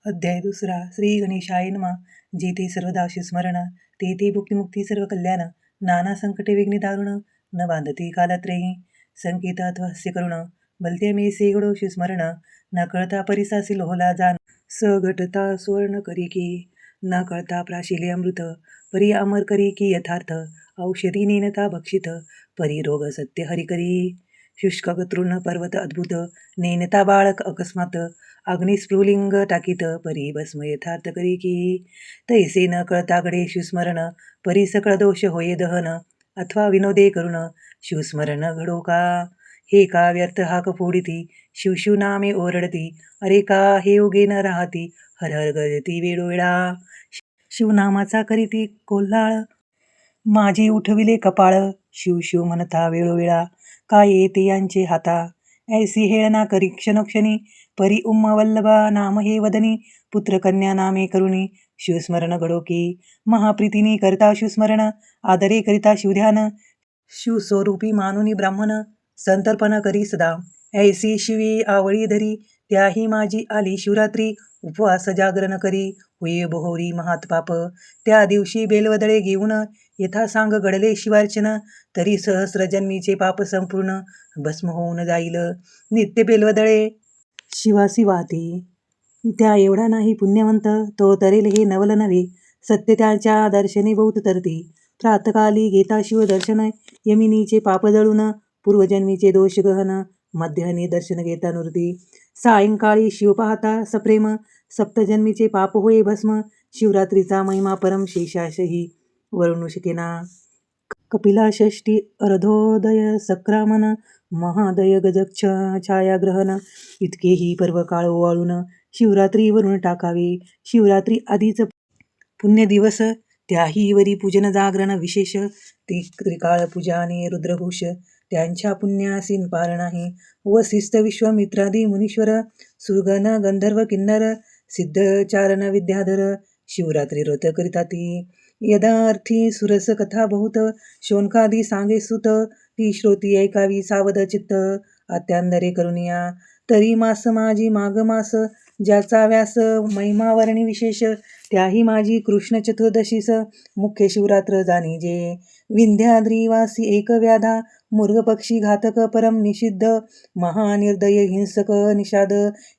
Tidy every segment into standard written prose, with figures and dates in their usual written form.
अध्याय दुसरा. श्री गणेशाय नमः. जेथे सर्वदा स्मरण, तेथे भुक्तिमुक्ती सर्व कल्याण. नाना संकटे विघ्ने दारुण, न बांधती कालत्रयी. संकेत अथवा हास्य करुण, भलते मे से घडो स्मरण. न कळता परिसासी लोहला जाण, स घटता सुवर्ण करी की. न कळता प्राशिले अमृत, परी अमर करी की यथार्थ. औषधी नेनता भक्षित, परी रोग सत्य हरी करी. शुष्क तृण पर्वत अद्भुत, नेनता बाळक अकस्मात. अग्निस्फुलिंग टाकीत, परी भस्म यथार्थ करी की. तैसे न कळता घडे शिवस्मरण, परी सकळ दोष होये दहन. अथवा विनोदे करुण, शिवस्मरण घडो का. हे का व्यर्थ हाक फोडिती, शिव नामे ओरडती. अरे का हे उगे न राहती, हर हर गरजती वेळोवेळा. शिवनामाचा करीती कोल्हाळ, माझे उठविले कपाळ. शिव म्हणता वेळोवेळा, काय येते यांचे हाता. ऐसी हेळना करी क्षणोक्षणी, परी उम्मा वल्लभा नाम हे वदनी. पुत्रकन्या नामे करुणी, शिवस्मरण घडो की. महाप्रीतीने करता शिवस्मरण, आदरे करिता शिवध्यान. शिवस्वरूपी मानुनी ब्राह्मण, संतर्पण करी सदा. ऐसी शिवी आवळी धरी, त्याही माझी आली शिवरात्री. उपवास जागरण करी, हुये बहोरी महात पाप. त्या दिवशी बेलवदळे घेऊन, यथा सांग घडले शिवार्चन. तरी सहस्र जन्मीचे पाप संपूर्ण, भस्म होऊन जाईल. नित्य बेलवदळे शिवासी वाहती, त्या एवढा नाही पुण्यवंत. तो तरेल हे नवल नव्हे, सत्य त्याच्या दर्शने बहुत तरती. प्रातकाली घेता शिव दर्शन, यमिनीचे पाप जळून. पूर्वजन्मीचे दोष गहन, मध्यान्ही दर्शन घेता नुरती. सायंकाळी शिव पाहता सप्रेम, सप्तजन्मीचे पाप होय भस्म. शिवरात्रीचा महिमा परम शेषाशही वर्णू शकेना. कपिला षष्ठी अर्धोदय सक्रामन, महादय गजक्ष छायाग्रहण. इतकेही पर्व काळ ओवाळून, शिवरात्रीवरून टाकावे. शिवरात्री आधीच पुण्य दिवस, त्याही वरी पूजन जागरण विशेष. त्रिकाळ पूजा आणि रुद्रघोष, त्यांच्या पुण्यासीन पार नाही. वसिष्ठ विश्वामित्रादी मुनीश्वर, सुरगण गंधर्व किन्नर. सिद्धचारण विद्याधर, शिवरात्री व्रत करिताती. यदार्थी सुरस कथा बहुत, शोणकादी सांगे सुत. ती श्रोती ऐकावी सावध चित्त, अत्यांदरे करुनिया. तरी मास माझी माघ मास, ज्याचा व्यास महिमा वर्णी विशेष. त्याही माझी कृष्ण चतुर्दशीस, मुख्य शिवरात्र जाणीजे. विंध्याद्रीवासी एक व्याधा, मृग पक्षी घातक परम निषिद्ध. महानिर्दय हिंसक निषाद,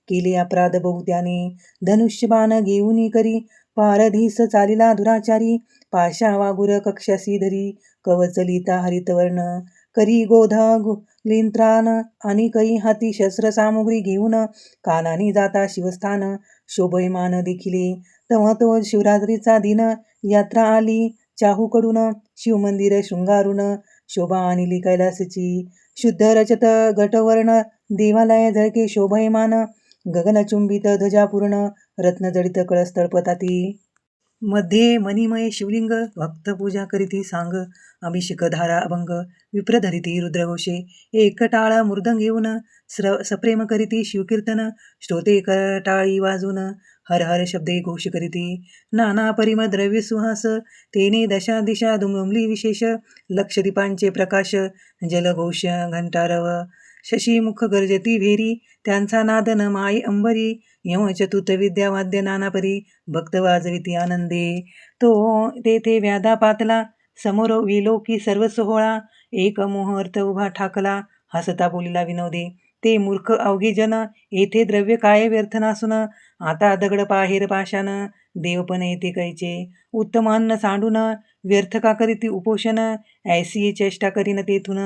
केले अपराध बहुत्याने. धनुष्यबाण घेऊन करी, पारधीस चालिला दुराचारी. पाशा वागुर कक्षासी धरी, कवचलिता हरितवर्ण. करी गोधा लिंत्रान, आणि कै हाती शस्त्र सामुग्री घेऊन. कानानी जाता शिवस्थान, शोभयमान देखिले. तेव्हा तो शिवरात्रीचा दिन, यात्रा आली चाहूकडून. शिवमंदिर शृंगारून, शोभा आणली कैलासची. शुद्ध रजत गटवर्ण, देवालय झळके शोभयमान. गगनचुंबित ध्वजा पूर्ण, रत्न जडित कळस तळपताती. मध्ये मणिमय शिवलिंग, भक्तपूजा करीती सांग. अभिषेक धारा अभंग, विप्र धरिती रुद्रघोषे. एकटाळ मृदंग घेऊन, सप्रेम करीती शिवकीर्तन. श्रोते करटाळी वाजून, हर हर शब्दे घोष करीती. नाना परिमळ द्रव्य सुहास, तेने दशा दिशा दुमदुमली विशेष. लक्षदीपांचे प्रकाश, जलघोष घंटारव. शशीमुख गर्जती भेरी, त्यांचा नाद न माई अंबरी. यम चतुर्थ विद्या वाद्य नाना परी, भक्त वाजविती आनंदे. तो तेथे व्याधा पातला, समोर विलोकी सर्व सोहळा. एक मुहूर्त उभा ठाकला, हसता बोलिला विनोदे. ते मूर्ख अवघे जन, येथे द्रव्य काय व्यर्थ नासून. आता दगड पाहेर पाषाण, देवपण येते कैचे. उत्तम अन्न सांडून, व्यर्थ का करीती उपोषण. ऐसी चेष्टा करीन तेथून,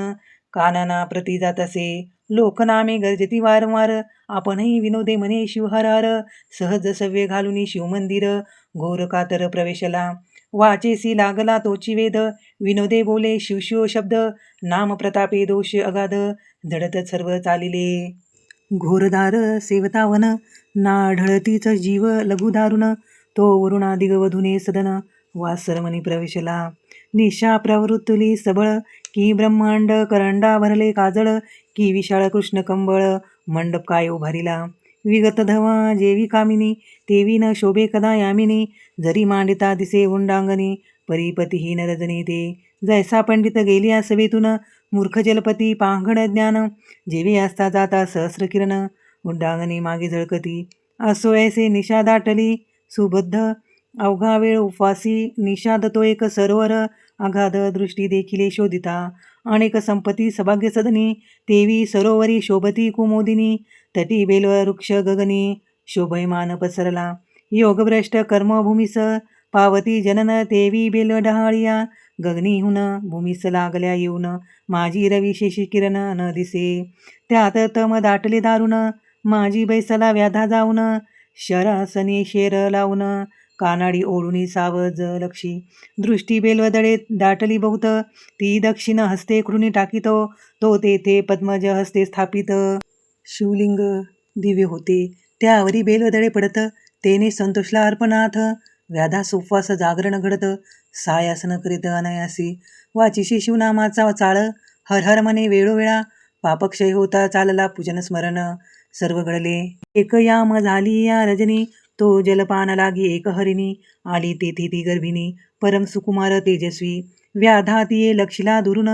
कानाना प्रती जात असे. लोकनामे गर्जती वारंवार, आपणही विनोदे म्हणे शिवहर हर. सहज सव्य घालुनी शिवमंदिर, घोर कातर प्रवेशला. वाचेसी लागला तोची वेद, विनोदे बोले शिव शब्द. नाम प्रतापे दोष अगाध, झडत सर्व चालिले. घोरदार सेवतावन, ना ढळतीच जीव लघु दारुण. तो वरुणादिग वधूने सदन, वासरमणी प्रवेशला. निशा प्रवृत्तली सबळ, की ब्रह्मांड करंडा भरले काजळ. की विशाळ कृष्ण कंबळ, मंडप काय उभारिला. विगत धवा जेवी कामिनी, तेवी न शोभे कदा यामिनी. जरी मांडिता दिसे हुंडांगणी, परिपतीहीन रजनी ते. जैसा पंडित गेलिया सभेतून, मूर्ख जलपती पांघड ज्ञान. जेवी असता जाता सहस्र किरण, हुंडांगणी मागे झळकती. असो ऐसे निशा दाटली सुबद्ध अवघा वेळ उपवासी निषाद तो एक सरोवर अगाध दृष्टी देखिले शोधिता अनेक संपत्ती सभाग्य सदनी तेवी सरोवरी शोभती कुमोदिनी तटी बेल वृक्ष गगनी शोभयमान पसरला योगभ्रष्ट कर्मभूमीस पावती जनन तेवी बेल डहाळिया गगनीहून भूमीस लागल्या येऊन माझी रविशेषी किरण न दिसे त्यात तम दाटले दारुण माझी बैसला व्याधा जाऊन शरासनी शेर लावून कानाडी ओढुनी सावज लक्षी दृष्टी बेलवदळे दाटली बहुत ती दक्षिण हस्ते कृणी टाकीतो तो तेथे पद्मज हस्ते स्थापित शिवलिंग दिव्य होते त्यावरी बेलवदळे पडत तेने संतोषला अर्पणाथ व्याधास उपवास जागरण घडत सायासन करीत अनायासी वाचिशी शिवनामाचा चाळ हर हर मने वेळोवेळा पापक्षय होता चालला पूजन स्मरण सर्व घडले एक याम झाली या रजनी तो जलपान लागी एक हरिणी आली तेथे ती गर्भिणी परम सुकुमार तेजस्वी व्याधा तिये लक्षिला दुरुन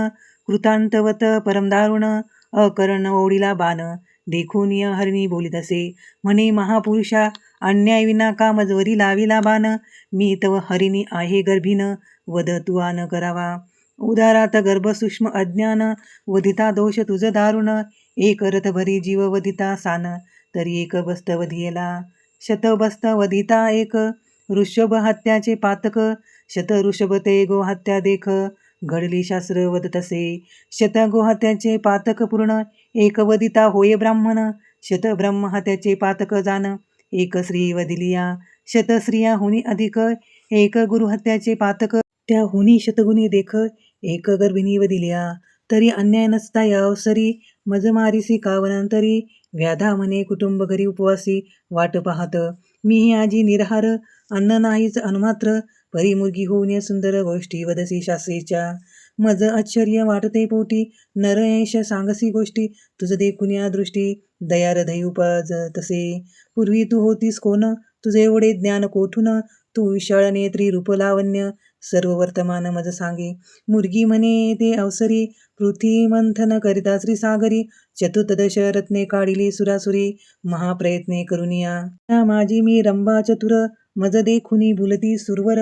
कृतांतवत परम दारुण अकर्ण ओढीला बाण देखून या हरिणी बोलीत असे म्हणे महापुरुषा अन्याय विना का मजवरी लाविला बाण मी तव हरिणी आहे गर्भिन वद तू आन करावा उदारात गर्भ सूक्ष्म अज्ञान वधिता दोष तुझ दारुण एक रथ भरी जीव वधिता सान तरी एक बस्त वधियला शतबस्त वधिता एक ऋषभ हत्याचे पातक शत ऋषभ ते गोहत्या देख घडली शास्त्र वदत असे शत गोहत्याचे पातक पूर्ण एक वदिता होय ब्राह्मण शत ब्रह्म हत्याचे पातक जाण एक स्त्री वदिलिया शत स्त्रिया हुनी अधिक एक गुरुहत्याचे पातक त्या हुनी शतगुणी देख एक गर्भिणी वदिलिया तरी अन्याय नसता या अवसरी मजमारीसी कावनंतरी व्याधा म्हणे कुटुंब घरी उपवासी वाट पाहत मीही आजी निरहार अन्न नाहीच अनुमात्र परी मुलगी होऊन सुंदर गोष्टी वदसी शास्त्रीच्या मज आश्चर्य वाटते पोटी नरयश सांगसी गोष्टी तुझ देखून या दृष्टी दयारधई उपज तसे पूर्वी तू होतीस कोण तुझे एवढे ज्ञान कोठून तू विशाळ नेत्री रूपलावण्य सर्व वर्तमान मज सांगे मुर्गी म्हणे ते अवसरी पृथ्वी मंथन करिता श्रीसागरी चतुर्दश रत्ने काढिली सुरासुरी महाप्रयत्ने करुनिया माझी मी रंभा चतुर मज देखुनी भुलती सुरवर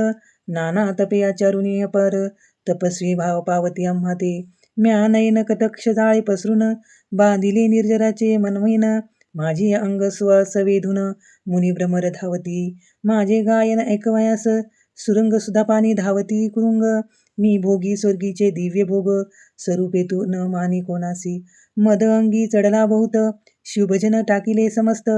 नाना तपे आचारुनी अपर तपस्वी भाव पावती आम्हा ते म्या नयन कटक्ष जाळे पसरून बांधिले निर्जराचे मनवैन माझी अंग सुवास वेधून मुनी भ्रमर धावती माझे गायन ऐकवयास सुरंग सुधा पाणी धावती कुरुंग मी भोगी स्वर्गीचे दिव्य भोग स्वरूपे तू न मानी कोणासी मद अंगी चढला बहुत शिवभजन टाकिले समस्त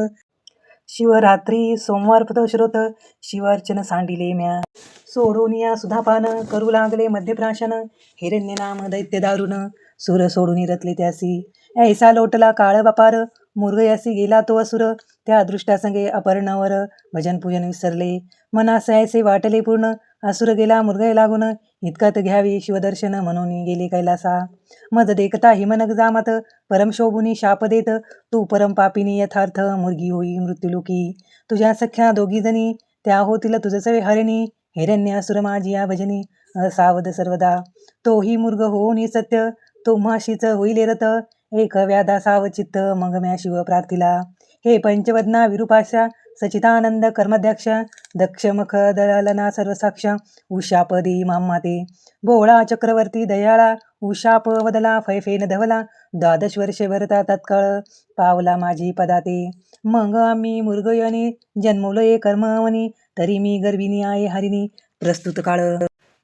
शिवरात्री सोमवार श्रोत शिवार्चन सांडिले म्या सोडूनिया सुधापान करू लागले मध्यप्राशन हिरण्य नाम दैत्य दारुण सुर सोडून रतले त्यासी ऐसा लोटला काळ बापार मुरगयासी गेला तो असुर त्या दृष्टासंगे अपर्णावर भजन पूजन विसरले मनास ऐसे वाटले पूर्ण असुर गेला मुरगय लागून इतकत घ्यावी शिवदर्शन म्हणून गेले कैलासा मज देखता हिमनग जामत परम शोभुनी शाप देत तू परम पापिनी यथार्थ मुर्गी होई मृत्युलोकी तुझ्या सख्या दोघी जणी त्या होतील तुझसवे हरिणी हिरण्य असुर माझी या भजनी असावध सर्वदा तोही मुर्ग होऊनी सत्य तुम्हाशीच होईल रत एक व्याधा सावचित्त मग म्या शिव प्रार्थिला हे पंचवदना विरूपाशा सचितानंद कर्माध्यक्ष दक्षमुख दलालना सर्वसाक्ष उशापदी मामाते बोळा चक्रवर्ती दयाळा उशाप वदला फैफेन धवला 12 वर्षे भरता तत्काळ पावला माझी पदाते मग आम्ही मुर्गयनी जन्मलोय कर्मवनी तरी मी गर्भिणी आहे हरिणी प्रस्तुत काळ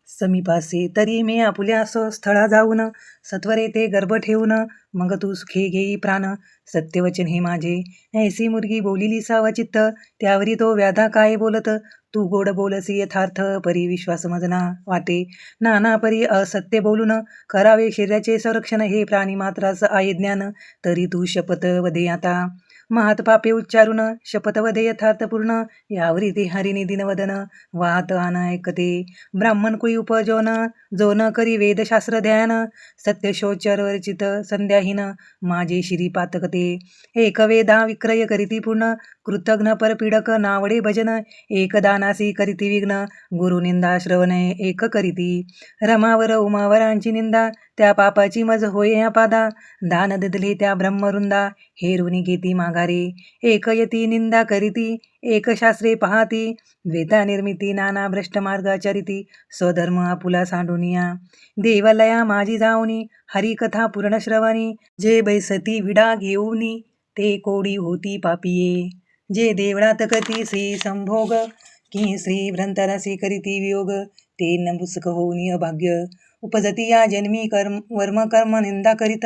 समीपासे तरी मी आपुल्यास स्थळा जाऊन सत्वरे ते गर्भ ठेवून मग तू सुखे घेई प्राण सत्यवचन हे माझे ऐसी मुर्गी बोलिली सावचित्त त्यावरी तो व्याधा काय बोलत तू गोड बोलसी यथार्थ परी विश्वास मजना वाटे नाना परी असत्य बोलून करावे शरीराचे संरक्षण हे प्राणी मात्रास आहे ज्ञान तरी तू शपथ वदे आता महात पापे उच्चारून शपथ वदे यथार्थपूर्ण यावरी ते हरिणी दिनवदन वाहत आन ऐकते ब्राह्मण कुळी उपजोन जो न करी वेदशास्त्र ध्यान सत्य शोचरचित संध्याहीन माझे शिरी पातकते एक वेदा विक्रय करीती पूर्ण कृतघ्न परपीडक नावडे भजन एक दानासी करीती विघ्न गुरु निंदा श्रवणे एक करीती रमावर उमावरांची निंदा त्या पापाची मज होय अपादा, दान ददले त्या ब्रह्मवृंदा, हेरुनी घेती माघारे, एक यती निंदा करीती, एक शास्त्रे पाहाती, द्वेता निर्मिती नाना भ्रष्ट मार्गाचरिती, स्वधर्म आपुला सांडुनिया, देवालया माझी जाऊनी, हरिकथा पूर्ण श्रवणी, जे बैसती विडा घेऊनी, ते कोडी होती पापिये, जे देवळात कती श्री संभोग, की श्री भ्रंतरासी करीती वियोग, ते नपुसक होऊनी अभाग्य, उपजती या जन्मी कर्म निंदा करीत,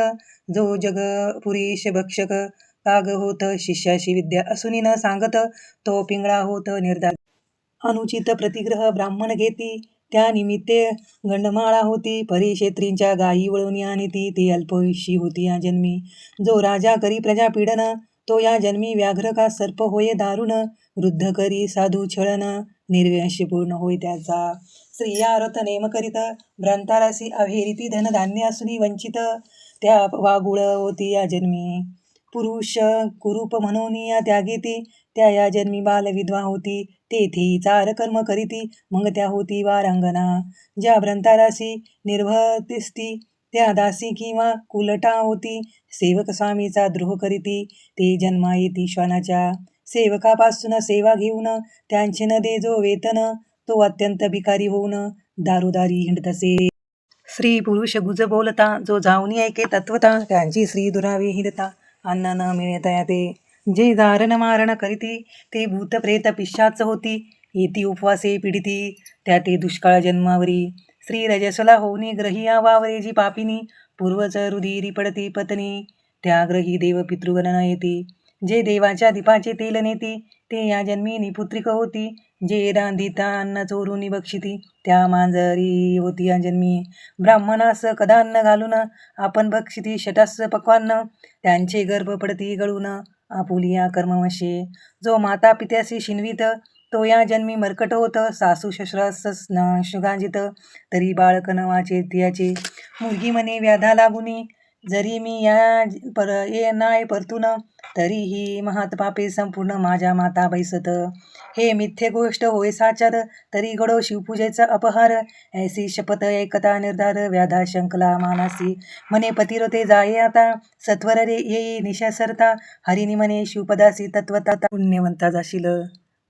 जो जग पुरीश भक्षक, काग होत शिष्याशी विद्या असुनी न सांगत, तो पिंगळा होत निर्धार, अनुचित प्रतिग्रह ब्राह्मण घेती, त्या निमित्ते गंडमाळा होती, परिक्षेत्रींच्या गायी वळून आणीती, ते अल्पयुषी होती या जन्मी, जो राजा करी प्रजा पीडन, तो या जन्मी व्याघ्र का सर्प होय दारुण, वृद्ध करी साधू छळन, निर्वंश पूर्ण होय त्याचा, स्त्रिया व्रत नेम करीत, भ्रांतारासी अभेरिती धनधान्य असुनी वंचित, त्या वागुळ होती या जन्मी, पुरुष कुरूप म्हणून या त्यागेती, त्या या जन्मी बाल विधवा होती, तेथे चार कर्म करीती, मग त्या होती वारांगना, ज्या भ्रंतारासी निर्भतिस्ती, त्या दासी किंवा कुलटा होती, सेवक स्वामीचा द्रोह करीती, ते जन्मा येती श्वानाच्या, सेवकापासून सेवा घेऊन, त्यांचे न दे जो वेतन, तो अत्यंत भिकारी होऊन दारोदारी हिंडतसे, स्त्री पुरुष गुज बोलता, जो जाऊनी ऐके तत्वता, त्यांची स्त्री दुरावी हिंडता, अन्न न मिळता ते, जे दारण मारण करीती, ते भूत प्रेत पिशाच होती, येती उपवासे पीडिती, त्या ते दुष्काळ जन्मावरी, स्त्री रजस्वला होऊनी ग्रहिया वावरे जी पापिनी, पूर्वच रुधिरी पडती पत्नी, त्या ग्रही देव पितृगण येती, जे देवाच्या दीपाचे तेल नेती, ते या जन्मी निपुत्रिक होती, जे रांधिता अन्न चोरून बक्षिती, त्या मांजरी होती या जन्मी, ब्राह्मणास कदान्न घालून, आपण बक्षिती शटास पक्वान्न, त्यांचे गर्भ पडती गळून, आपुलिया कर्मवशे, जो माता पित्याशी शिनवित, तो या जन्मी मर्कट होत, सासू शस्त्रास गांजित, तरी बाळक न वाचे त्याचे, मुलगी मने व्याधा लागुनी, जरी मी ये नाय परतून, तरीही महत पापे संपूर्ण माझ्या माता बैसत, हे मिथ्य गोष्ट होय साचार, तरी घडो शिवपूजेचा अपहार, ऐसी शपथ ऐकता निर्धार, व्याधा शंकला मानासी, म्हणे पतिरते जाये आता, सत्वर रे येई निशा सरता, हरिनी म्हणे शिवपदासी तत्वता, पुण्यवंता जाशील,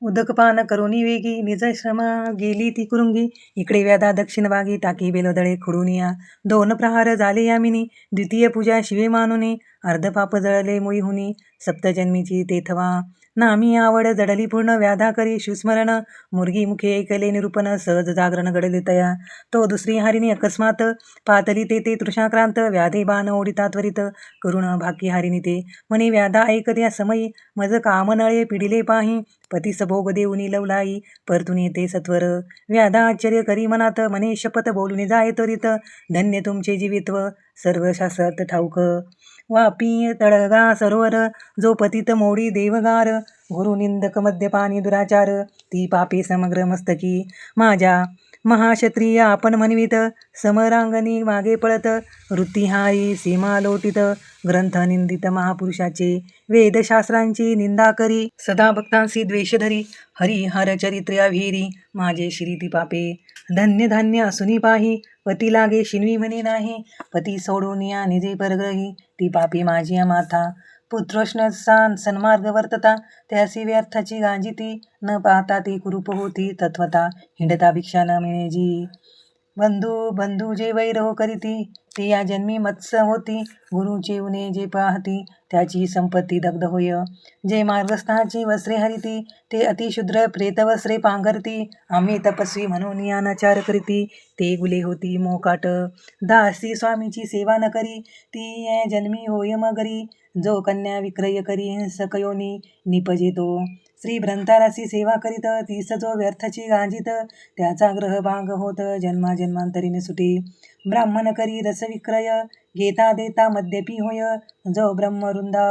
उदकपान करोनी वेगी, निज श्रमा गेली ती कुरुंगी, इकडे व्याधा दक्षिण भागी, टाकी बेलोदळे खुडूनिया, 2 प्रहार झाले यामिनी, द्वितीय पूजा शिवे मानुनी, अर्धपाप जळले मुळी हुनी, सप्तजन्मीची तेथवा, नामी आवड जडली पूर्ण, व्याधा करी शिवस्मरण, मुर्गी मुखे ऐकले निरूपण, सहज जागरण घडले तया, तो दुसरी हरिणी अकस्मात, पातली ते तृषाक्रांत, व्याधे बाण ओढिता त्वरित, करुण भाकी हरिणी ते, म्हणे व्याधा ऐकत्या समयी, मज कामनळे पिडिले पाही, पतीस भोग देऊनी लवलाई, परतून येते सत्वर, व्याधा आश्चर्य करी मनात, म्हणे शपथ बोलून जाय त्वरित, धन्य तुमचे जीवित्व, सर्व शास्त्रार्थ ठाऊक, वापी तळगा सरोवर, जो पतित मोडी देवगार, गुरुनिंदक मद्यपानी दुराचार, ती पापे समग्र मस्तकी, माझ्या महाक्षत्रिय आपण म्हणवित, समरांगणी मागे पळत, वृत्तिहारी सीमा लोटित, ग्रंथ निंदित महापुरुषाचे, वेदशास्त्रांची निंदा करी, सदा भक्तांशी द्वेष धरी, हरिहर चरित्र अभिरी, माझे श्री ती पापे, धन्य धान्य असुनी पाही, पती लागे शिनवी म्हणे नाही, पती सोडून या निजे परग्रही, ती पापी माझी माथा, पुत्रोष्ण सन्मार्ग वर्तता, त्यासी व्यर्थाची गांजिती, न पाहता ती कुरूप होती तत्वता, हिंडता भिक्षा न मिळे जी, बंधू जे वैरहो करीती, ते या जन्मी मत्स्य होती, गुरुचे उणे जे पाहती, त्याची संपत्ती दग्ध होय, जे मार्गस्थाची वस्त्रे हरिती, ते अतिशुद्र प्रेतवस्त्रे पांघरती, आम्ही तपस्वी म्हणून अनाचार करीती, ते गुले होती मोकाट, दासी स्वामीची सेवा न करी, ती जन्मी होय मगरी, जो कन्या विक्रय करी हिंसक योनी निपजेतो, श्री भ्रंतारासी सेवा करीत, तीस जो व्यर्थची गांजित, त्याचा ग्रह भाग होत जन्मांतरीने सुटी, ब्राह्मण करी रस विक्रय, घेता देता मद्यपी होय, जो ब्रह्मवृंदा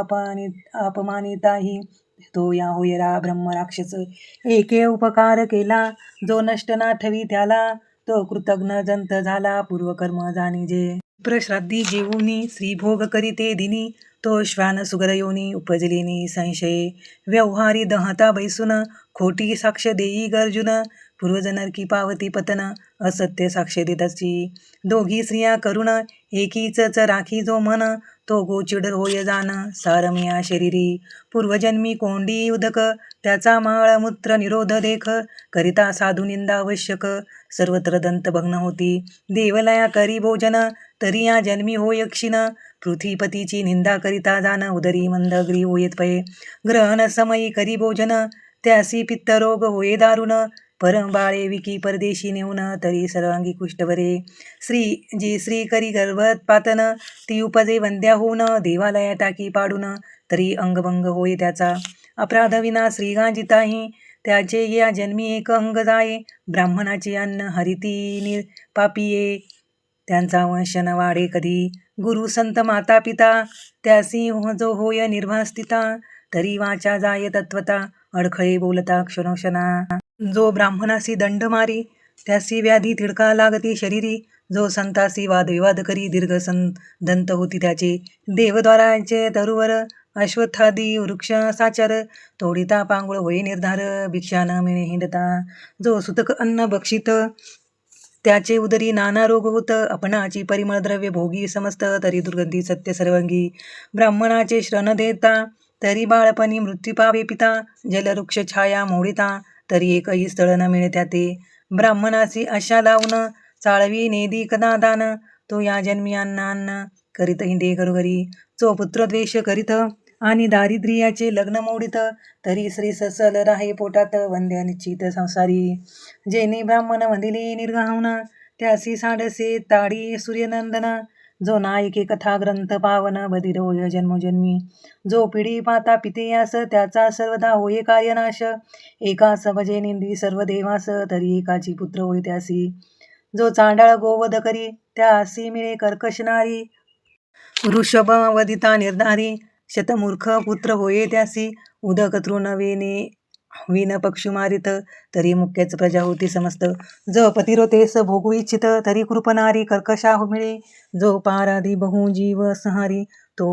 अपमानिताही, तो या होयरा ब्रह्म राक्षस, एके उपकार केला, जो नष्ट ना ठवी त्याला, तो कृतज्ञ जंत झाला, पूर्वकर्म जाणीजे, प्रश्राद्धी जेऊनी श्रीभोग करीते दिनी, तो श्वान सुगर योनी उपजलेनी संशये, व्यवहारी दहता बैसून, खोटी साक्ष देई गर्जुन, पूर्वजनरकी पावती पतन असत्य साक्ष देताची. दोघी स्त्रिया करुण एकीच राखी जो मन, तो गोचिड होय जान सारमिया शरीरी. पूर्वजन्मी कोंडी उदक त्याचा माळ मूत्र निरोध देख, करिता साधू निंदा आवश्यक सर्वत्र दंत भग्न होती. देवलया करी भोजन तरी या जन्मी होय क्षीण, पृथ्वीपतीची निंदा करिता जाण उदरी मंद अग्री होयेत पये. ग्रहण समयी करी भोजन त्यासी पित्तरोग होये दारुण, परम बाळे विकी परदेशी नेऊन तरी सर्वांगी कुष्ठ बरे. स्त्री करी गर्भपातन ती उपजे वंद्या होऊन, देवालया टाकी पाडून तरी अंगभंग होय त्याचा. अपराध विना श्रीगांजिताही त्याचे या जन्मी एक अंग जाये. ब्राह्मणाचे अन्न हरिती पापिये त्यांचा वंश न वाढे कधी. गुरु संत माता पिता त्यासी जो होय निर्वास्थिता, तरी वाचा जाय तत्वता अडखळे बोलता क्षणोक्षणा. जो ब्राह्मणासी दंड मारी त्यासी व्याधी तिडका लागती शरीरी, जो संतासी वादविवाद करी दीर्घ दंत होती त्याचे. देवद्वाराचे तरुवर अश्वत्थादी वृक्ष साचर, तोडिता पांगुळ होई निर्धार भिक्षा न मिळे हिंडता. जो सुतक अन्न बक्षित त्याचे उदरी नाना रोग होत, आपणाची परिमळ द्रव्य भोगी समस्त तरी दुर्गंधी सत्य सर्वंगी. ब्राह्मणाचे श्रण देता तरी बाळपणी मृत्यू पावे पिता, जलवृक्ष छाया मोडिता तरी एकही स्थळ न मिळे त्याते. ब्राह्मणासी अशा लावून चाळवी नेदी कदा दान, तो या जन्मी अन्न करीत हिंडे घरोघरी. जो पुत्रद्वेष करीत आणि दारिद्र्याचे लग्न मोडित, तरी श्री ससल राहे पोटात वंद्य निश्चित संसारी. जेने ब्राह्मण वंदिले निर्घाऊन त्यासी साडसे ताडी सूर्यनंदन, जो नायके कथा ग्रंथ पावन बधिर होय जन्मोजन्मी. जो पिढी पाता पितेयास त्याचा सर्वदा होय कार्यनाश, एकास भजे निंदी सर्व देवास तरी एकाची पुत्र होय त्यासी. जो चांडाळ गोवध करी त्यासी मिळे कर्कश नारी, वृषभ वदिता निर्धारी शतमूर्ख पुत्र होय त्यासी. उदक तृण विन पक्षु मारित तरी मुख्यच प्रजा होती समस्त. जो पतिरोतेस भोगू इच्छित तरी कृपनारी कर्कशा मिळे. जो पाराधी बहु जीव संहारी तो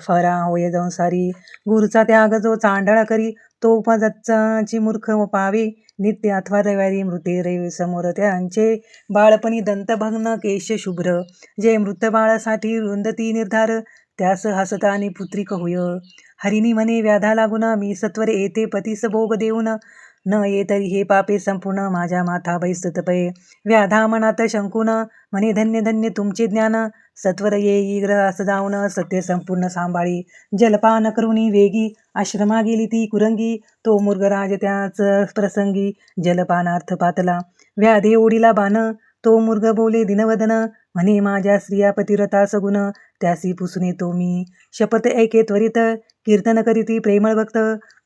फरा होय संसारी. गुरुचा त्याग जो चांडाळ करी तो उपजच्चाची मूर्ख पावे. नित्य अथवा रविवारी मृते रवी समोर त्यांचे बाळपणी दंतभग्न केश शुभ्र. जे मृत बाळासाठी रुंदती निर्धार त्यास हसतानी पुत्रिक होय. हरिणी म्हणे व्याधा लागून मी सत्वरे येते पतीस भोग देऊन, न ये तरी हे पापे संपूर्ण माझ्या माथा बैसत पये. व्याधा मनात शंकून म्हणे धन्य धन्य तुमचे ज्ञान, सत्वर येई ग्रहास जाऊन सत्य संपूर्ण सांभाळी. जलपान करुणी वेगी आश्रमा गेली ती कुरंगी, तो मुर्गराज त्याच प्रसंगी जलपानार्थ पातला. व्याधे ओढीला बाण तो मुर्ग बोले दिनवदन, म्हणे माझ्या स्त्रिया पतिव्रता सगुण त्यासी पुसून येतो मी. शपथ ऐके त्वरित कीर्तन करीती प्रेमळ भक्त,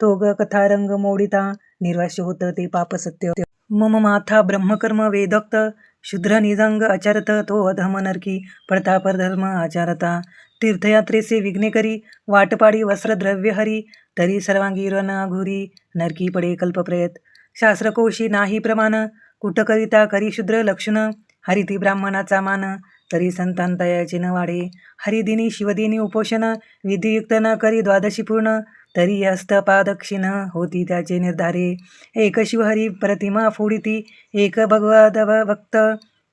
तो कथा रंग मोडिता निर्वास्य होत ते पाप सत्य. मम माथा ब्रह्मकर्म वेदोक्त शूद्र निजंग आचारत, तो अधम नरकी पडता परधर्म आचारता. तीर्थयात्रेचे विघ्ने करी वाटपाडी वस्त्र द्रव्य हरी, तरी सर्वांगी रण घुरी नरकी पडे कल्पप्रयत. शास्त्रकोशी नाही प्रमाण कुटकरिता करी शूद्र लक्षण, हरिती ब्राह्मणाचा मान तरी संतांतयाचे न वाढे. हरिदिनी शिवदिनी उपोषण विधियुक्त न करी द्वादशी पूर्ण, तरी हस्तपादक्षिण होती त्याचे निर्धारे. एक शिवहरी प्रतिमा फोडिती एक भगवद भक्त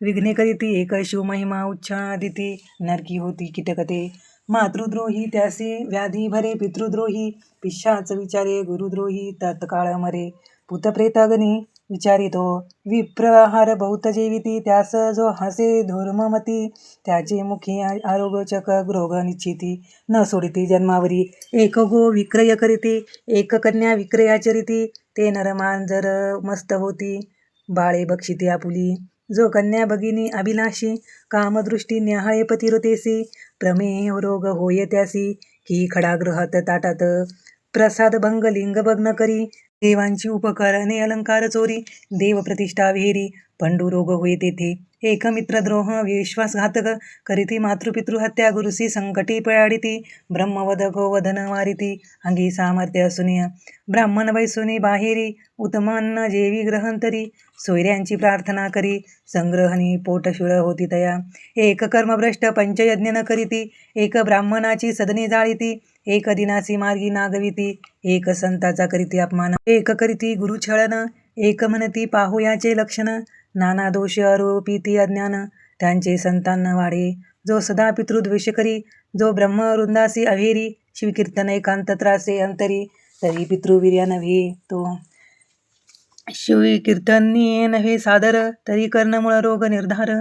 विघ्ने करीती, एक शिवमहिमा उच्छादिती नरकी होती कीटकते. मातृद्रोही त्यासी व्याधी भरे, पितृद्रोही पिशाच विचारे, गुरुद्रोही तत्काळ मरे. भूतप्रेतागणी विचारितो विप्रहार बहुत जेविती, त्यास जो हसे धूर्ममती त्याचे मुखी आरोग्यचक रोग निश्चिती. न सोडिती जन्मावरी एक गो विक्रय करीती, एक कन्या विक्रयाचरिती, ते नरमांजर मस्त होती बाळे बक्षिती आपुली. जो कन्या भगिनी अभिलाषी कामदृष्टी न्याहाळे पतिव्रतेसी, प्रमेह रोग होय त्यासी की खडागृहात ताटात. प्रसाद भंग लिंगभग्न करी देवांची उपकरणे अलंकार चोरी, देव प्रतिष्ठा विहेरी पंडू रोग होय तेथे. एक मित्रद्रोह विश्वासघातक करीती, मातृपितृहत्या गुरुसी संकटी पयाडिती, ब्रह्मवध गोवधन वारिती अंगी सामर्थ्य असूनिय. ब्राह्मण वैसुनी बाहेरी उत्तमान्न जेवी ग्रहंतरी, सोयऱ्यांची प्रार्थना करी संग्रहणी पोटशूळ होती तया. एक कर्मभ्रष्ट पंचयज्ञ न करीती, एक ब्राह्मणाची सदने जाळीती, एक दिनासी मार्गी नागविती, एक संताचा करीती अपमान, एक करीती गुरुछळन, एकमनती पाहुयाचे लक्षण, नाना दोष आरोपिती अज्ञान, त्यांचे संतान न वाढे. जो सदा पितृद्वेष करी, जो ब्रह्मवृंदासी अवेरी, शिवकीर्तन एकांत त्रासे अंतरी, तरी पितृवीर्या नव्हे तो. शिवकीर्तनी नव्हे सादर, तरी कर्णमूळ रोग निर्धार,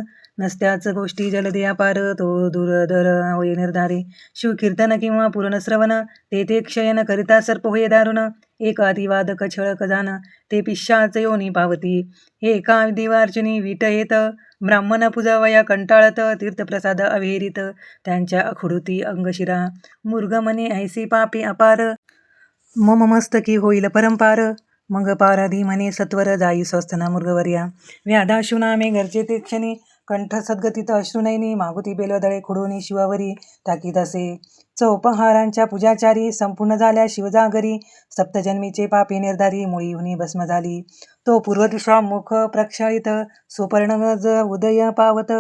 नसत्याच गोष्टी जलदे अपार, तो दुर्धर होय निर्धारे. शिवकीर्तन किंवा पूर्णश्रवण, तेथे क्षयन करिता सर्प होय दारुण, एक अतिवादक छळक जाण, ते पिशाच योनी पावती. एका दिवार्चुनी वीट येत, ब्राह्मण पूजावया कंटाळत, तीर्थप्रसाद अवेरीत, त्यांच्या अखडुती अंगशिरा. मुर्ग म्हणे ऐसी पापे अपार, मम मस्तकी होईल परंपार, मग पाराधी म्हणे सत्वर जाई स्वस्थना मुर्गवर्या. व्याधाशु नामे घरचे ते क्षणी, कंठ सद्गतीत अश्रुनयनी, मागुती बेलदळे खुडूनी शिवावरी, टाकीत असे. चौपहारांच्या पूजाचारी, संपूर्ण झाल्या शिवजागरी, सप्तजन्मीचे पापे निर्धारी, मुळी हुनी भस्म झाली. तो पूर्वदिशा मुख प्रक्षाळित, सुपर्णगज उदय पावत,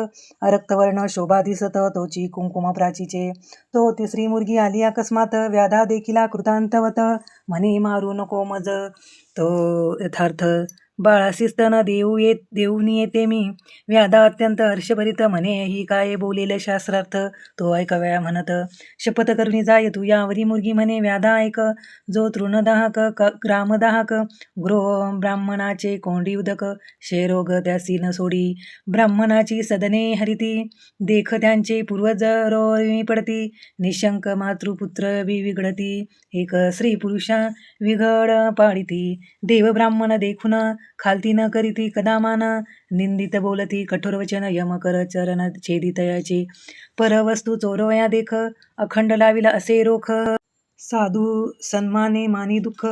रक्तवर्ण शोभा दिसत, तोची कुंकुम प्राचीचे. तो तिसरी मुर्गी आली अकस्मात, व्याधा देखिला कृतांतवत, म्हणे मारू नको मज तो यथार्थ, बाळासी स्तन देऊन येते मी. व्याधा अत्यंत हर्षभरित, म्हणे ही काय बोलेल शास्त्रार्थ, तो ऐकव्या म्हणत. शपथ करुणी जाय तू यावरी मुर्गी, म्हणे व्याधा ऐक, जो तृणदाहक ग्रामदाहक, गृह ब्राह्मणाचे कोंडी उदक, क्षयरोग त्यासी न सोडी. ब्राह्मणाची सदने हरिती, देख त्यांचे पूर्वज रोळी पडती, निशंक मातृपुत्र विघडती, एक स्त्री पुरुषा विघड पाडिती. देव ब्राह्मण देखून खालती न करीती कदामान, निंदित बोलती कठोर वचन, यम कर चरण छेदितयाचे. परवस्तू चोरवया देख, अखंड लाविला असे रोख, साधू सन्माने मानी दुःख,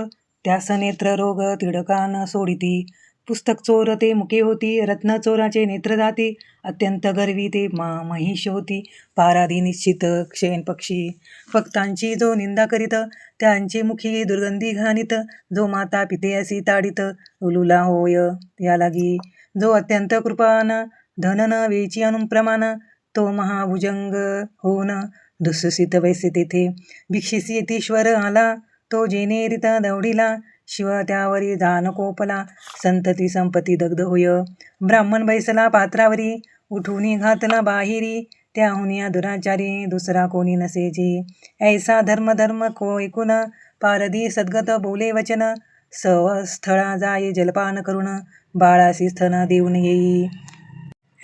त्यास नेत्र रोग तिडकान सोडिती. पुस्तक चोर ते मुके होती, रत्न चोराचे नेत्र जाती, अत्यंत गर्वी ते महिष होती. पाराधी निश्चित क्षयन पक्षी, भक्तांची जो निंदा करीत, त्यांचे मुखी दुर्गंधी घाणीत, जो माता पिते असी ताडित, उलुला होय या लागी. जो अत्यंत कृपान, धन न वेची अनुप्रमाण, तो महाभुजंग होऊन दुःसित वैसे तेथे. भिक्षिसी येतीश्वर आला, तो जेनेरिता दौडीला, शिव त्यावरी जान कोपला, संतती संपत्ती दग्ध होय. ब्राह्मण बैसला पात्रावरी, उठूनी घातला बाहेरी, त्याहुनिया दुराचारी दुसरा कोणी नसेजी. ऐसा धर्म को ऐकून, पारधी सद्गत बोले वचन, स्थळा जाई जलपान करून, बाळासी स्तन देऊन येई.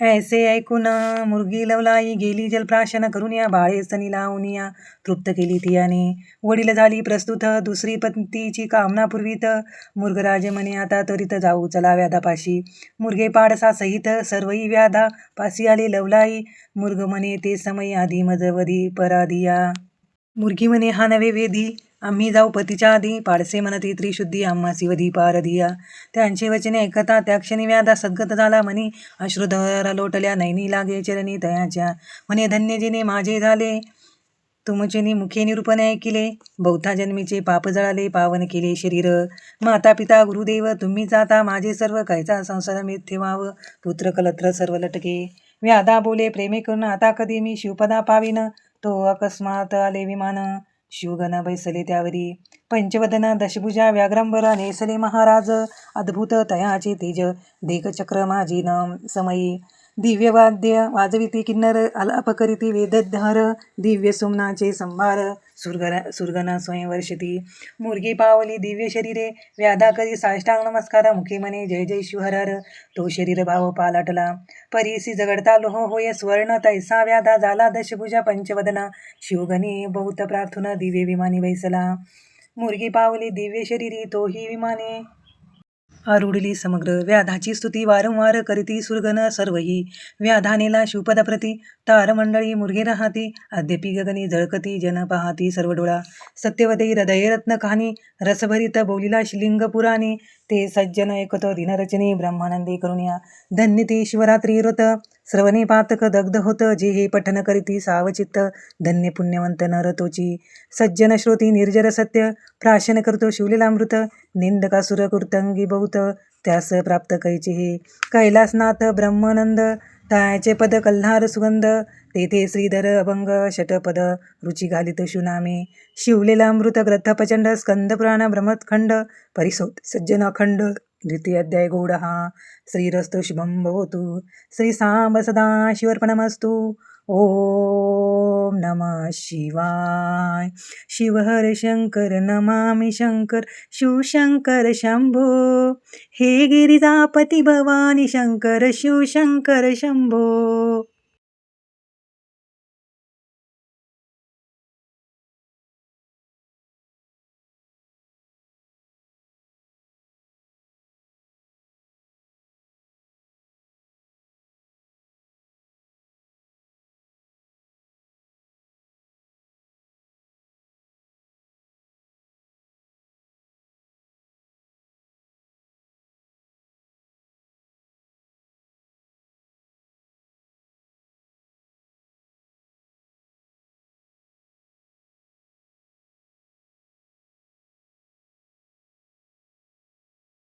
ऐसे ऐकून मुर्गी लवलाई गेली जलप्राशन करून, या बाळे स्तनी लावूनिया तृप्त केली तियाने. वडील झाली प्रस्तुत, दुसरी पत्नीची कामना पूर्वीत, मुर्गराज म्हणे आता त्वरित जाऊ चला व्याधापाशी. मुर्गे पाडसा सहित सर्वई व्याधा पासी आले लवलाई, मुर्ग म्हणे ते समय आधी मजवधी पराधिया. मुर्गी म्हणे हा नवे वेधी, आम्ही जाऊ पतीच्या आधी. पाडसे म्हणती त्रिशुद्धी आम्हासी वधी पारधिया. त्यांचे वचने ऐकता त्या क्षणी व्याधा सद्गत झाला, म्हणे अश्रुधर लोटल्या नैनी लागे चरणी तयाच्या. म्हणे धन्य जिने माझे झाले, तुमचे मुखे निरूपण ऐकिले, बहुता जन्मीचे पाप जळाले, पावन केले शरीर. माता पिता गुरुदेव तुम्ही जाता, माझे सर्व कैचा संसार मिथ्य व्हाव, पुत्र कलत्र सर्व लटके. व्याधा बोले प्रेमे करून आता कधी मी शिवपदा पावीन, तो अकस्मात आले विमान, शिवगण बैसले त्यावरी. पंचवदन दशभुजा व्याघ्रांबर नेसले महाराज, अद्भुत तयाचे तेज देख चक्र माझी न समयी. दिव्य वाद्य वाजविती किन्नर, आलाप करीती वेदधार, दिव्य सुमनाचे संभार, सुरगण स्वयंवर्षती. मुर्गी पावली दिव्य शरीरे, व्याधा करी साष्टांग नमस्कार, मुखे म्हणे जय जय शिवहर, तो शरीर भाव पालाटला. परीसी जगडता लोह होय सुवर्ण, तैसा व्याधा झाला दशभुजा पंचवदना, शिवगणी बहुत प्रार्थना दिव्य विमानी बैसला. मुर्गी पावली दिव्य शरीरी, तोही विमाने आरुढली समग्र. व्याधाची स्तुती वारंवार करीती सुरगण सर्वही, व्याधानेला शिवपदाप्रती. तारमंडळी मुर्गे राहती, अद्यापि गगनी झळकती, जन पाहती सर्व डोळा. सत्यवते हृदयरत्न कहाणी, रसभरित बोलिला लिंग पुराणे, ते सज्जन ऐकतो दिनरचने ब्रह्मानंदी करुणिया. धन्य ते शिवरात्री व्रत, श्रवणे पातक दग्ध होत, जे हे पठन करीती सावचित्त, धन्य पुण्यवंत नर तोची. सज्जन श्रोती निर्जर सत्य, प्राशन करतो शिवलीलामृत, निंदकासुर कुर्तंगी बहुत, त्यास प्राप्त कैचे हे. कैलासनाथ ब्रह्मानंद, त्याचे पद कल्हार सुगंध, तेथे श्रीधर अभंग षटपद, रुची घालित शिवनामे. शिवलेला अमृत ग्रंथ प्रचंड, स्कंद पुराण ब्रह्मखंड, परिसोत सज्जन अखंड. द्वितीय अध्याय गौडः श्रीरस्तु शुभं भवतु. श्री सांब सदा शिवर्पणमस्तु. ओम नमः शिवाय. शिव हर शंकर नमामि शंकर शिवशंकर शंभो. हे गिरिजापती भवानी शंकर शिवशंकर शंभो.